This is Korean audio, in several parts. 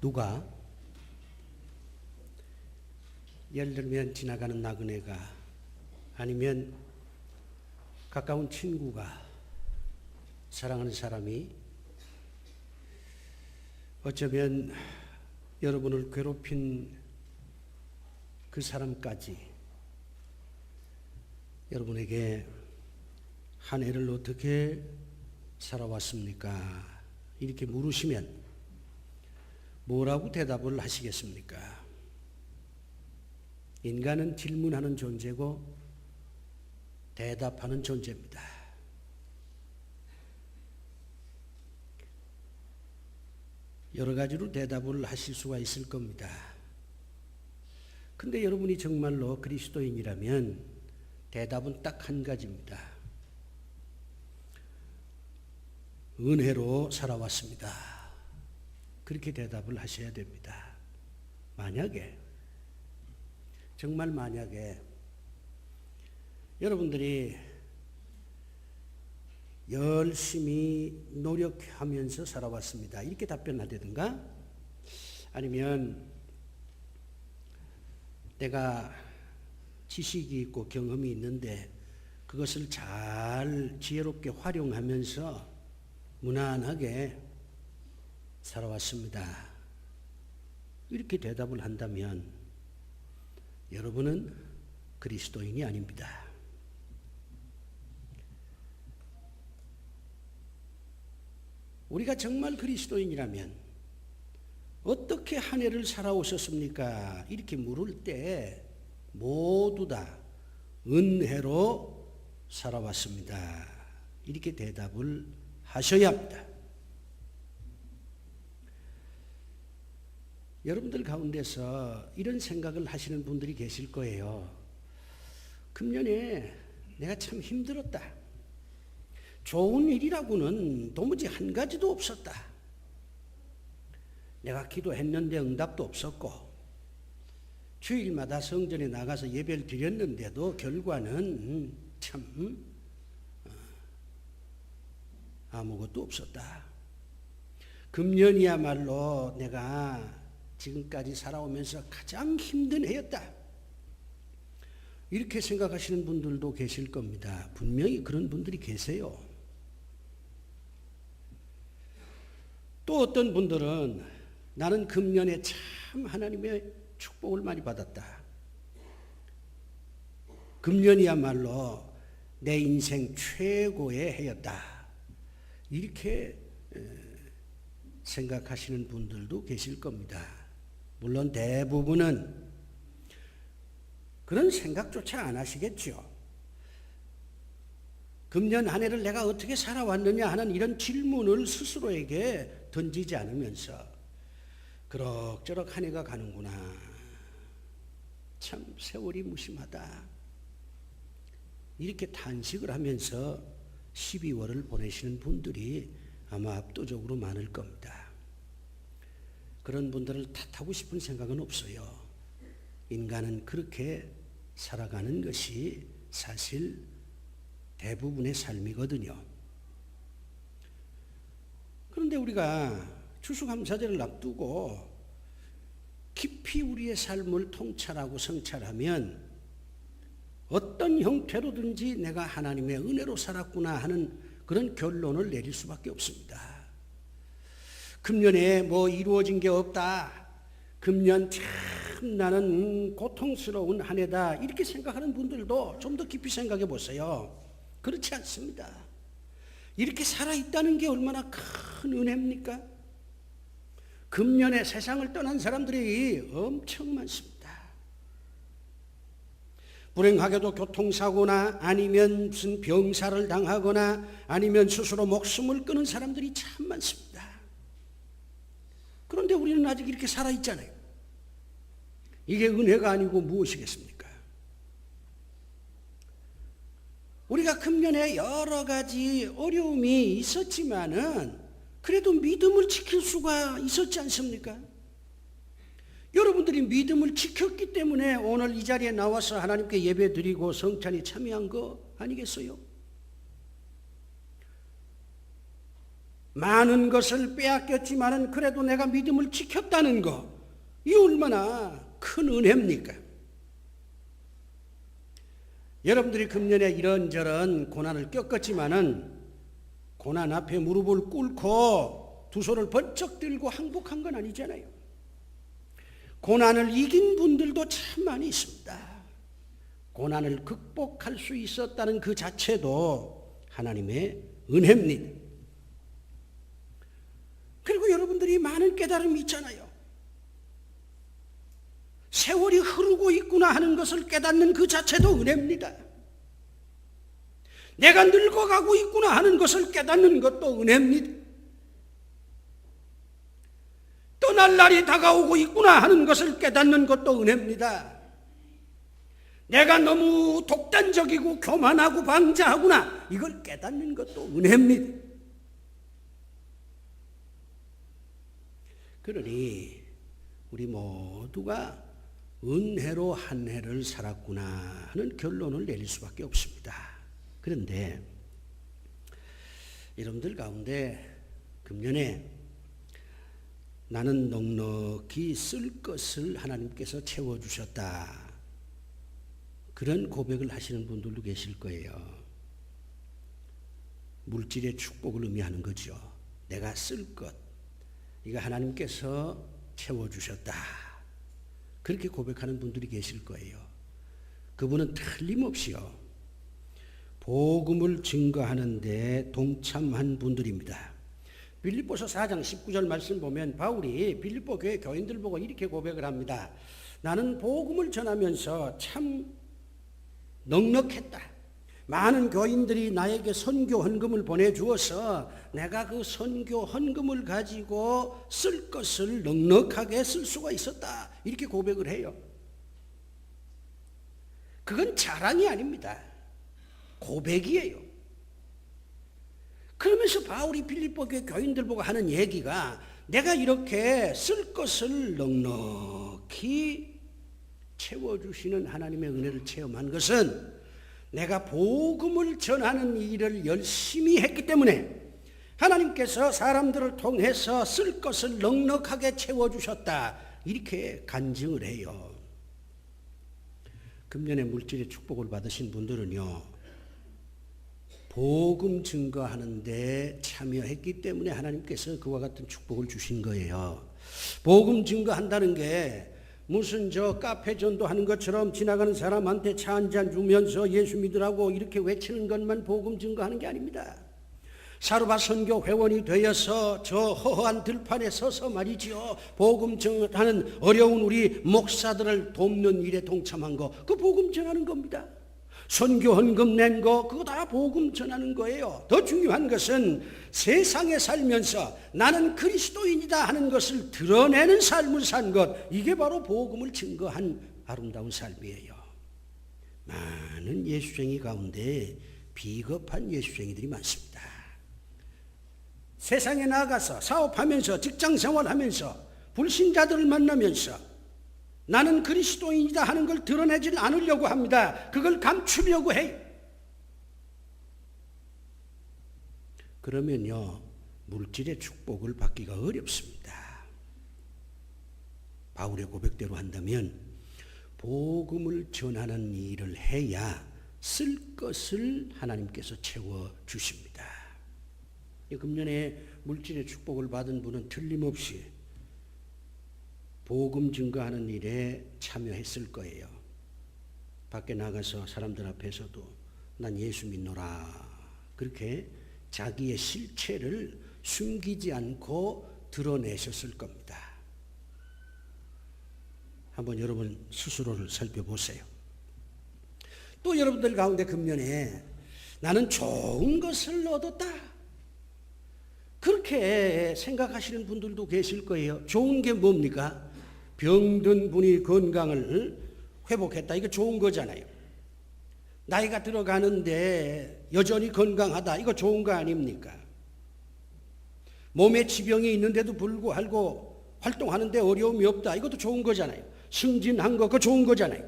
누가? 예를 들면 지나가는 나그네가, 아니면 가까운 친구가, 사랑하는 사람이 어쩌면 여러분을 괴롭힌 그 사람까지 여러분에게 한 해를 어떻게 살아왔습니까? 이렇게 물으시면 뭐라고 대답을 하시겠습니까? 인간은 질문하는 존재고 대답하는 존재입니다. 여러 가지로 대답을 하실 수가 있을 겁니다. 근데 여러분이 정말로 그리스도인이라면 대답은 딱 한 가지입니다. 은혜로 살아왔습니다. 그렇게 대답을 하셔야 됩니다. 만약에, 정말 만약에 여러분들이 열심히 노력하면서 살아왔습니다, 이렇게 답변하든가, 아니면 내가 지식이 있고 경험이 있는데 그것을 잘 지혜롭게 활용하면서 무난하게 살아왔습니다, 이렇게 대답을 한다면 여러분은 그리스도인이 아닙니다. 우리가 정말 그리스도인이라면 어떻게 한 해를 살아오셨습니까? 이렇게 물을 때 모두 다 은혜로 살아왔습니다, 이렇게 대답을 하셔야 합니다. 여러분들 가운데서 이런 생각을 하시는 분들이 계실 거예요. 금년에 내가 참 힘들었다. 좋은 일이라고는 도무지 한 가지도 없었다. 내가 기도했는데 응답도 없었고, 주일마다 성전에 나가서 예배를 드렸는데도 결과는 참 아무것도 없었다. 금년이야말로 내가 지금까지 살아오면서 가장 힘든 해였다, 이렇게 생각하시는 분들도 계실 겁니다. 분명히 그런 분들이 계세요. 또 어떤 분들은 나는 금년에 참 하나님의 축복을 많이 받았다. 금년이야말로 내 인생 최고의 해였다, 이렇게 생각하시는 분들도 계실 겁니다. 물론 대부분은 그런 생각조차 안 하시겠죠. 금년 한 해를 내가 어떻게 살아왔느냐 하는 이런 질문을 스스로에게 던지지 않으면서 그럭저럭 한 해가 가는구나, 참 세월이 무심하다, 이렇게 탄식을 하면서 12월을 보내시는 분들이 아마 압도적으로 많을 겁니다. 그런 분들을 탓하고 싶은 생각은 없어요. 인간은 그렇게 살아가는 것이 사실 대부분의 삶이거든요. 그런데 우리가 추수감사절을 앞두고 깊이 우리의 삶을 통찰하고 성찰하면 어떤 형태로든지 내가 하나님의 은혜로 살았구나 하는 그런 결론을 내릴 수밖에 없습니다. 금년에 뭐 이루어진 게 없다, 금년 참 나는 고통스러운 한 해다, 이렇게 생각하는 분들도 좀 더 깊이 생각해 보세요. 그렇지 않습니다. 이렇게 살아있다는 게 얼마나 큰 은혜입니까? 금년에 세상을 떠난 사람들이 엄청 많습니다. 불행하게도 교통사고나 아니면 무슨 병사를 당하거나 아니면 스스로 목숨을 끊은 사람들이 참 많습니다. 그런데 우리는 아직 이렇게 살아있잖아요. 이게 은혜가 아니고 무엇이겠습니까? 우리가 금년에 여러 가지 어려움이 있었지만은 그래도 믿음을 지킬 수가 있었지 않습니까? 여러분들이 믿음을 지켰기 때문에 오늘 이 자리에 나와서 하나님께 예배드리고 성찬에 참여한 거 아니겠어요? 많은 것을 빼앗겼지만은 그래도 내가 믿음을 지켰다는 거, 이 얼마나 큰 은혜입니까? 여러분들이 금년에 이런저런 고난을 겪었지만은 고난 앞에 무릎을 꿇고 두 손을 번쩍 들고 항복한 건 아니잖아요. 고난을 이긴 분들도 참 많이 있습니다. 고난을 극복할 수 있었다는 그 자체도 하나님의 은혜입니다. 그리고 여러분들이 많은 깨달음이 있잖아요. 세월이 흐르고 있구나 하는 것을 깨닫는 그 자체도 은혜입니다. 내가 늙어가고 있구나 하는 것을 깨닫는 것도 은혜입니다. 떠날 날이 다가오고 있구나 하는 것을 깨닫는 것도 은혜입니다. 내가 너무 독단적이고 교만하고 방자하구나, 이걸 깨닫는 것도 은혜입니다. 그러니 우리 모두가 은혜로 한 해를 살았구나 하는 결론을 내릴 수밖에 없습니다. 그런데 여러분들 가운데 금년에 나는 넉넉히 쓸 것을 하나님께서 채워주셨다, 그런 고백을 하시는 분들도 계실 거예요. 물질의 축복을 의미하는 거죠. 내가 쓸 것, 이거 하나님께서 채워주셨다, 그렇게 고백하는 분들이 계실 거예요. 그분은 틀림없이요, 복음을 증거하는 데 동참한 분들입니다. 빌립보서 4장 19절 말씀 보면 바울이 빌립보 교회 교인들 보고 이렇게 고백을 합니다. 나는 복음을 전하면서 참 넉넉했다. 많은 교인들이 나에게 선교 헌금을 보내주어서 내가 그 선교 헌금을 가지고 쓸 것을 넉넉하게 쓸 수가 있었다, 이렇게 고백을 해요. 그건 자랑이 아닙니다. 고백이에요. 그러면서 바울이 빌립보 교회 교인들 보고 하는 얘기가, 내가 이렇게 쓸 것을 넉넉히 채워주시는 하나님의 은혜를 체험한 것은 내가 복음을 전하는 일을 열심히 했기 때문에 하나님께서 사람들을 통해서 쓸 것을 넉넉하게 채워주셨다, 이렇게 간증을 해요. 금년에 물질의 축복을 받으신 분들은요, 복음 증거하는 데 참여했기 때문에 하나님께서 그와 같은 축복을 주신 거예요. 복음 증거한다는 게 무슨 카페 전도하는 것처럼 지나가는 사람한테 차 한 잔 주면서 예수 믿으라고 이렇게 외치는 것만 복음 증거하는 게 아닙니다. 사르바 선교 회원이 되어서 저 허허한 들판에 서서 말이지요, 복음 전하는 어려운 우리 목사들을 돕는 일에 동참한 거, 그 복음 전하는 겁니다. 선교 헌금 낸 거, 그거 다 복음 전하는 거예요. 더 중요한 것은 세상에 살면서 나는 그리스도인이다 하는 것을 드러내는 삶을 산 것, 이게 바로 복음을 증거한 아름다운 삶이에요. 많은 예수쟁이 가운데 비겁한 예수쟁이들이 많습니다. 세상에 나가서 사업하면서 직장생활하면서 불신자들을 만나면서 나는 그리스도인이다 하는 걸 드러내지 않으려고 합니다. 그걸 감추려고 해요. 그러면요, 물질의 축복을 받기가 어렵습니다. 바울의 고백대로 한다면 복음을 전하는 일을 해야 쓸 것을 하나님께서 채워주십니다. 금년에 물질의 축복을 받은 분은 틀림없이 복음 증거하는 일에 참여했을 거예요. 밖에 나가서 사람들 앞에서도 난 예수 믿노라, 그렇게 자기의 실체를 숨기지 않고 드러내셨을 겁니다. 한번 여러분 스스로를 살펴보세요. 또 여러분들 가운데 금년에 나는 좋은 것을 얻었다, 그렇게 생각하시는 분들도 계실 거예요. 좋은 게 뭡니까? 병든 분이 건강을 회복했다, 이거 좋은 거잖아요. 나이가 들어가는데 여전히 건강하다, 이거 좋은 거 아닙니까? 몸에 지병이 있는데도 불구하고 활동하는데 어려움이 없다, 이것도 좋은 거잖아요. 승진한 거, 그거 좋은 거잖아요.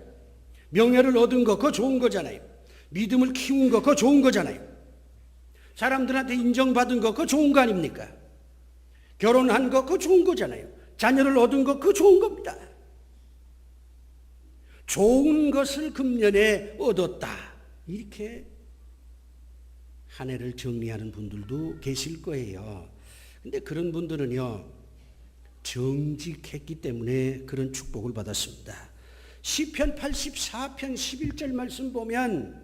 명예를 얻은 거, 그거 좋은 거잖아요. 믿음을 키운 거, 그거 좋은 거잖아요. 사람들한테 인정받은 거 그거 좋은 거 아닙니까? 결혼한 거 그거 좋은 거잖아요. 자녀를 얻은 거 그거 좋은 겁니다. 좋은 것을 금년에 얻었다. 이렇게 한 해를 정리하는 분들도 계실 거예요. 근데 그런 분들은요, 정직했기 때문에 그런 축복을 받았습니다. 시편 84편 11절 말씀 보면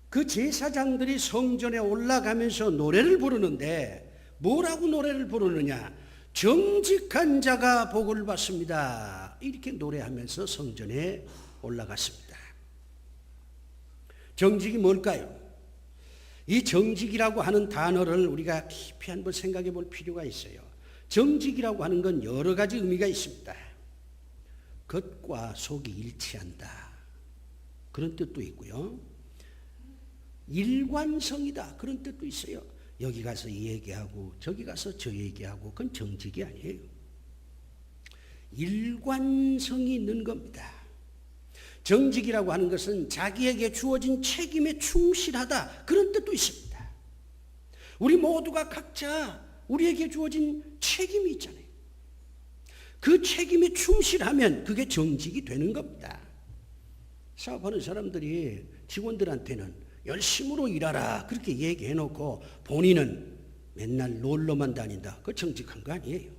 그 제사장들이 성전에 올라가면서 노래를 부르는데 뭐라고 노래를 부르느냐? 정직한 자가 복을 받습니다. 이렇게 노래하면서 성전에 올라갔습니다. 정직이 뭘까요? 이 정직이라고 하는 단어를 우리가 깊이 한번 생각해 볼 필요가 있어요. 정직이라고 하는 건 여러 가지 의미가 있습니다. 겉과 속이 일치한다. 그런 뜻도 있고요. 일관성이다. 그런 뜻도 있어요. 여기 가서 이 얘기하고 저기 가서 저 얘기하고 그건 정직이 아니에요. 일관성이 있는 겁니다. 정직이라고 하는 것은 자기에게 주어진 책임에 충실하다. 그런 뜻도 있습니다. 우리 모두가 각자 우리에게 주어진 책임이 있잖아요. 그 책임에 충실하면 그게 정직이 되는 겁니다. 사업하는 사람들이 직원들한테는 열심으로 일하라 그렇게 얘기해놓고 본인은 맨날 놀러만 다닌다. 그거 정직한 거 아니에요.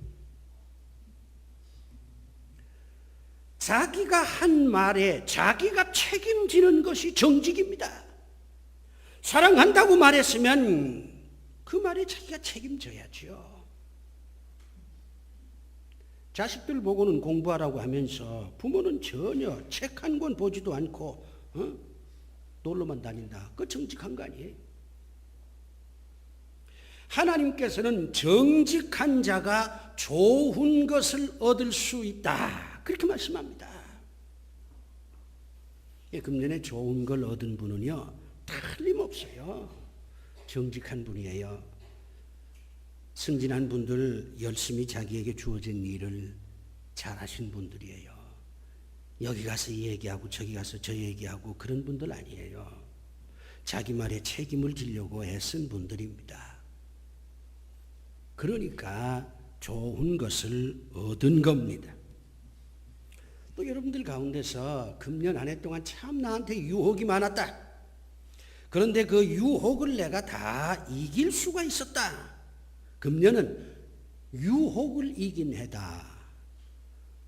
자기가 한 말에 자기가 책임지는 것이 정직입니다. 사랑한다고 말했으면 그 말에 자기가 책임져야죠. 자식들 보고는 공부하라고 하면서 부모는 전혀 책 한 권 보지도 않고 놀러만 다닌다. 그거 정직한 거 아니에요? 하나님께서는 정직한 자가 좋은 것을 얻을 수 있다. 그렇게 말씀합니다. 금년에 좋은 걸 얻은 분은요, 틀림없어요. 정직한 분이에요. 승진한 분들, 열심히 자기에게 주어진 일을 잘하신 분들이에요. 여기 가서 이 얘기하고 저기 가서 저 얘기하고 그런 분들 아니에요. 자기 말에 책임을 지려고 애쓴 분들입니다. 그러니까 좋은 것을 얻은 겁니다. 또 여러분들 가운데서 금년 한 해 동안 참 나한테 유혹이 많았다. 그런데 그 유혹을 내가 다 이길 수가 있었다. 금년은 유혹을 이긴 해다.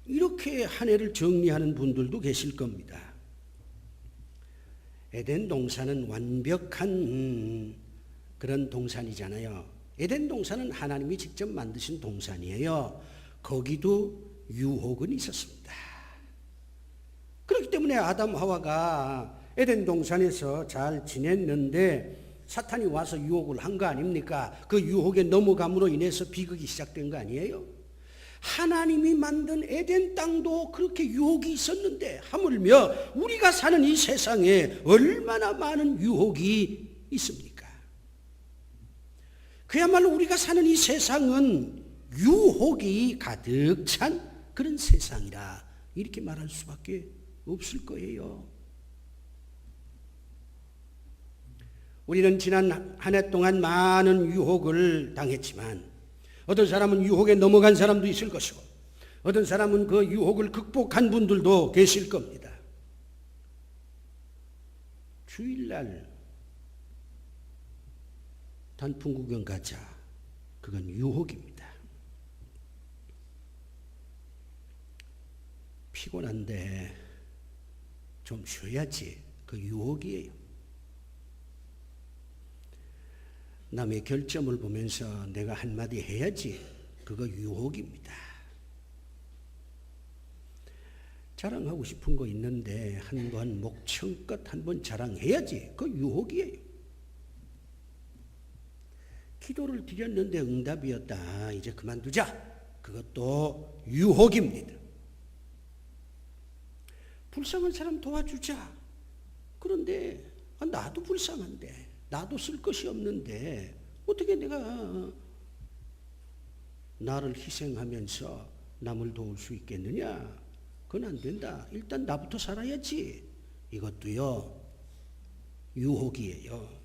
이렇게 한 해를 정리하는 분들도 계실 겁니다. 에덴 동산은 완벽한 그런 동산이잖아요. 에덴 동산은 하나님이 직접 만드신 동산이에요. 거기도 유혹은 있었습니다. 그렇기 때문에 아담 하와가 에덴 동산에서 잘 지냈는데 사탄이 와서 유혹을 한 거 아닙니까? 그 유혹에 넘어감으로 인해서 비극이 시작된 거 아니에요? 하나님이 만든 에덴 땅도 그렇게 유혹이 있었는데 하물며 우리가 사는 이 세상에 얼마나 많은 유혹이 있습니까? 그야말로 우리가 사는 이 세상은 유혹이 가득 찬 그런 세상이라 이렇게 말할 수밖에 없을 거예요. 우리는 지난 한 해 동안 많은 유혹을 당했지만 어떤 사람은 유혹에 넘어간 사람도 있을 것이고 어떤 사람은 그 유혹을 극복한 분들도 계실 겁니다. 주일날 단풍 구경 가자. 그건 유혹입니다. 피곤한데 좀 쉬어야지. 그 유혹이에요. 남의 결점을 보면서 내가 한마디 해야지. 그거 유혹입니다. 자랑하고 싶은 거 있는데 한번 목청껏 한번 자랑해야지. 그거 유혹이에요. 기도를 드렸는데 응답이었다. 이제 그만두자. 그것도 유혹입니다. 불쌍한 사람 도와주자. 그런데 나도 불쌍한데 나도 쓸 것이 없는데 어떻게 내가 나를 희생하면서 남을 도울 수 있겠느냐? 그건 안 된다. 일단 나부터 살아야지. 이것도요 유혹이에요.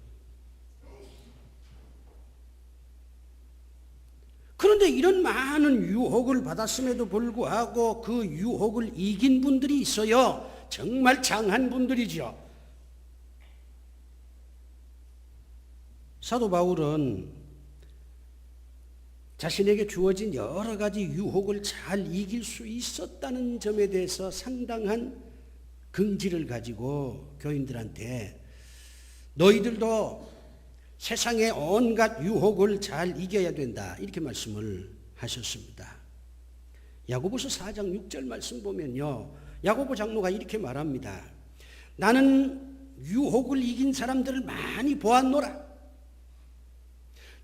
그런데 이런 많은 유혹을 받았음에도 불구하고 그 유혹을 이긴 분들이 있어요. 정말 장한 분들이죠. 사도 바울은 자신에게 주어진 여러 가지 유혹을 잘 이길 수 있었다는 점에 대해서 상당한 긍지를 가지고 교인들한테 너희들도 세상의 온갖 유혹을 잘 이겨야 된다, 이렇게 말씀을 하셨습니다. 야고보서 4장 6절 말씀 보면요, 야고보 장로가 이렇게 말합니다. 나는 유혹을 이긴 사람들을 많이 보았노라.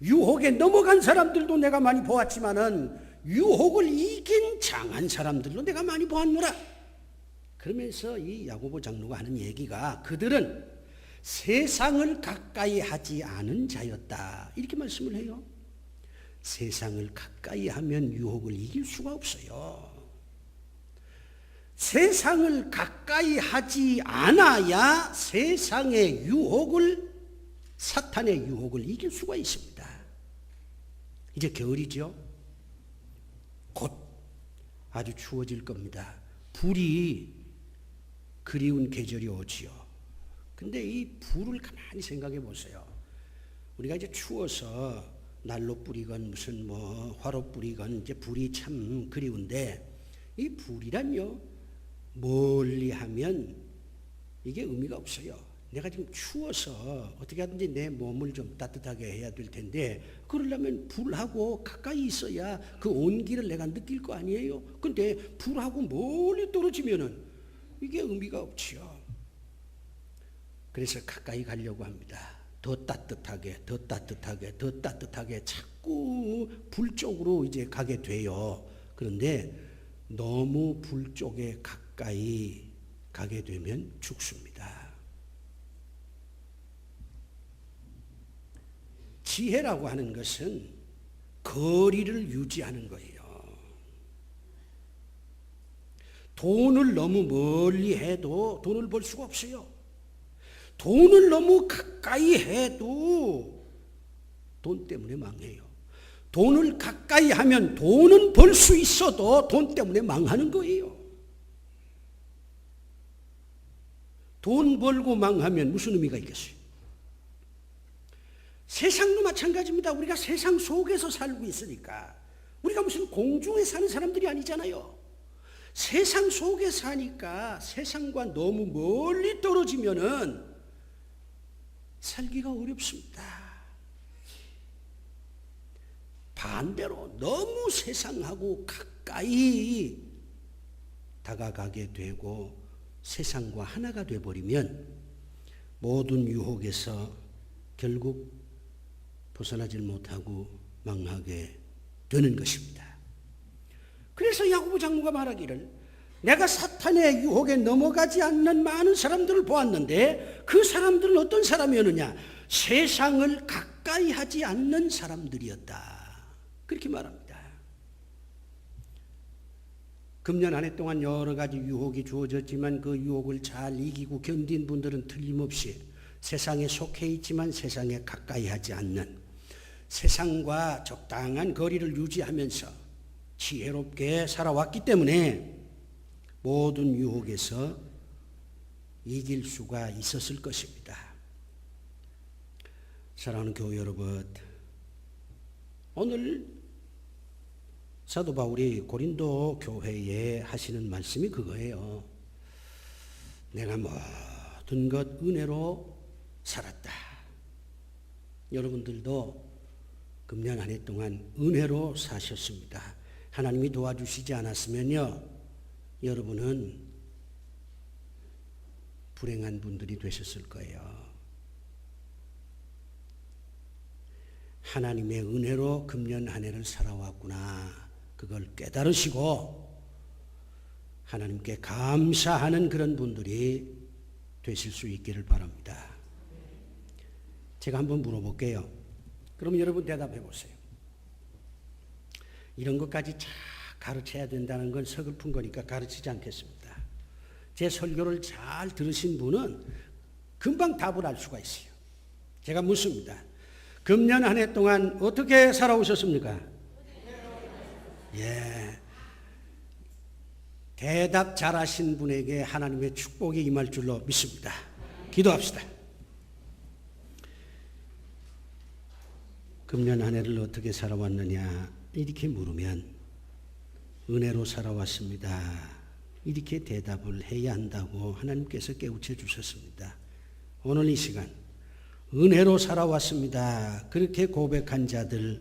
유혹에 넘어간 사람들도 내가 많이 보았지만은 유혹을 이긴 장한 사람들도 내가 많이 보았노라. 그러면서 이 야고보 장로가 하는 얘기가 그들은 세상을 가까이 하지 않은 자였다, 이렇게 말씀을 해요. 세상을 가까이 하면 유혹을 이길 수가 없어요. 세상을 가까이 하지 않아야 세상의 유혹을, 사탄의 유혹을 이길 수가 있습니다. 이제 겨울이죠. 곧 아주 추워질 겁니다. 불이 그리운 계절이 오지요. 근데 이 불을 가만히 생각해 보세요. 우리가 이제 추워서 난로 뿌리건 무슨 화로 뿌리건 이제 불이 참 그리운데, 이 불이란요, 멀리 하면 이게 의미가 없어요. 내가 지금 추워서 어떻게 하든지 내 몸을 좀 따뜻하게 해야 될 텐데, 그러려면 불하고 가까이 있어야 그 온기를 내가 느낄 거 아니에요. 근데 불하고 멀리 떨어지면은 이게 의미가 없지요. 그래서 가까이 가려고 합니다. 더 따뜻하게, 더 따뜻하게, 더 따뜻하게 자꾸 불 쪽으로 이제 가게 돼요. 그런데 너무 불 쪽에 가까이 가게 되면 죽습니다. 지혜라고 하는 것은 거리를 유지하는 거예요. 돈을 너무 멀리 해도 돈을 벌 수가 없어요. 돈을 너무 가까이 해도 돈 때문에 망해요. 돈을 가까이 하면 돈은 벌 수 있어도 돈 때문에 망하는 거예요. 돈 벌고 망하면 무슨 의미가 있겠어요? 세상도 마찬가지입니다. 우리가 세상 속에서 살고 있으니까, 우리가 무슨 공중에 사는 사람들이 아니잖아요. 세상 속에 사니까 세상과 너무 멀리 떨어지면은 살기가 어렵습니다. 반대로 너무 세상하고 가까이 다가가게 되고 세상과 하나가 되어버리면 모든 유혹에서 결국 벗어나질 못하고 망하게 되는 것입니다. 그래서 야고보 장로가 말하기를, 내가 사탄의 유혹에 넘어가지 않는 많은 사람들을 보았는데 그 사람들은 어떤 사람이었느냐? 세상을 가까이 하지 않는 사람들이었다, 그렇게 말합니다. 금년 한 해 동안 여러 가지 유혹이 주어졌지만 그 유혹을 잘 이기고 견딘 분들은 틀림없이 세상에 속해 있지만 세상에 가까이 하지 않는, 세상과 적당한 거리를 유지하면서 지혜롭게 살아왔기 때문에 모든 유혹에서 이길 수가 있었을 것입니다. 사랑하는 교회 여러분, 오늘 사도 바울이 고린도 교회에 하시는 말씀이 그거예요. 내가 모든 것 은혜로 살았다. 여러분들도 금년 한 해 동안 은혜로 사셨습니다. 하나님이 도와주시지 않았으면요, 여러분은 불행한 분들이 되셨을 거예요. 하나님의 은혜로 금년 한 해를 살아왔구나, 그걸 깨달으시고 하나님께 감사하는 그런 분들이 되실 수 있기를 바랍니다. 제가 한번 물어볼게요. 그럼 여러분 대답해 보세요. 이런 것까지 잘 가르쳐야 된다는 건 서글픈 거니까 가르치지 않겠습니다. 제 설교를 잘 들으신 분은 금방 답을 알 수가 있어요. 제가 묻습니다. 금년 한 해 동안 어떻게 살아오셨습니까? 예. 대답 잘하신 분에게 하나님의 축복이 임할 줄로 믿습니다. 기도합시다. 금년 한 해를 어떻게 살아왔느냐 이렇게 물으면 은혜로 살아왔습니다. 이렇게 대답을 해야 한다고 하나님께서 깨우쳐 주셨습니다. 오늘 이 시간 은혜로 살아왔습니다. 그렇게 고백한 자들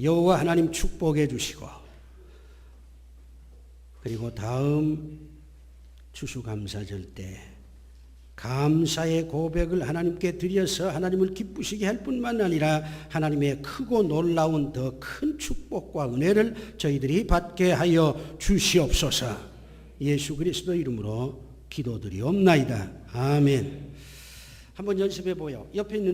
여호와 하나님 축복해 주시고, 그리고 다음 추수감사절 때 감사의 고백을 하나님께 드려서 하나님을 기쁘시게 할 뿐만 아니라 하나님의 크고 놀라운 더 큰 축복과 은혜를 저희들이 받게 하여 주시옵소서. 예수 그리스도 이름으로 기도드리옵나이다. 아멘. 한번 연습해 보여. 옆에 있는